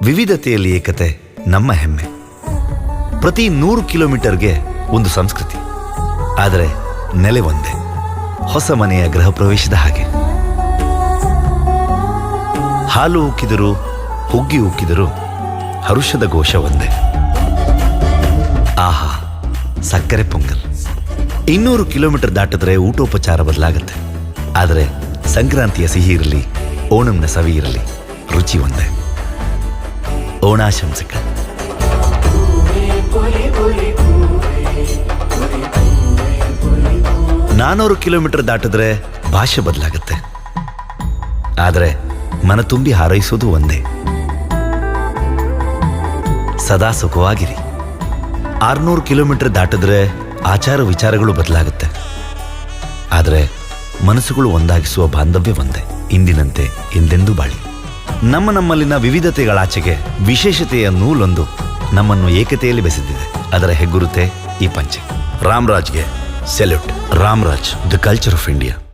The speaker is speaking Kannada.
ವಿವಿಧತೆಯಲ್ಲಿ ಏಕತೆ ನಮ್ಮ ಹೆಮ್ಮೆ. ಪ್ರತಿ 100 ಕಿಲೋಮೀಟರ್ಗೆ ಒಂದು ಸಂಸ್ಕೃತಿ, ಆದರೆ ನೆಲೆ ಒಂದೇ, ಹೊಸ ಮನೆಯ ಗೃಹ ಪ್ರವೇಶದ ಹಾಗೆ. ಹಾಲು ಉಕ್ಕಿದರೂ ಹುಗ್ಗಿ ಉಕ್ಕಿದರೂ ಹರುಷದ ಘೋಷ ಒಂದೇ. ಆಹಾ, ಸಕ್ಕರೆ ಪೊಂಗಲ್. 200 ಕಿಲೋಮೀಟರ್ ದಾಟಿದ್ರೆ ಊಟೋಪಚಾರ ಬದಲಾಗುತ್ತೆ, ಆದರೆ ಸಂಕ್ರಾಂತಿಯ ಸಿಹಿ ಇರಲಿ, ಓಣಂನ ಸವಿ ಇರಲಿ, ರುಚಿ ಒಂದೇ. ಓಣಾಶಂಸಕ. 400 ಕಿಲೋಮೀಟರ್ ದಾಟಿದ್ರೆ ಭಾಷೆ ಬದಲಾಗುತ್ತೆ, ಆದರೆ ಮನ ತುಂಬಿ ಹಾರೈಸೋದು ಒಂದೇ. ಸದಾ ಸುಖವಾಗಿರಿ. 600 ಕಿಲೋಮೀಟರ್ ದಾಟಿದ್ರೆ ಆಚಾರ ವಿಚಾರಗಳು ಬದಲಾಗುತ್ತೆ, ಆದರೆ ಮನಸ್ಸುಗಳು ಒಂದಾಗಿಸುವ ಬಾಂಧವ್ಯ ಒಂದೇ. ಇಂದಿನಂತೆ ಎಂದೆಂದೂ ಬಾಳಿ. ನಮ್ಮಲ್ಲಿನ ವಿವಿಧತೆಗಳಾಚೆಗೆ ವಿಶೇಷತೆಯ ನೂಲೊಂದು ನಮ್ಮನ್ನು ಏಕತೆಯಲ್ಲಿ ಬೆಸೆದಿದೆ. ಅದರ ಹೆಗ್ಗುರುತೆ ಈ ಪಂಚೆ. ರಾಮರಾಜ್ಗೆ salute. Ramraj, the culture of India.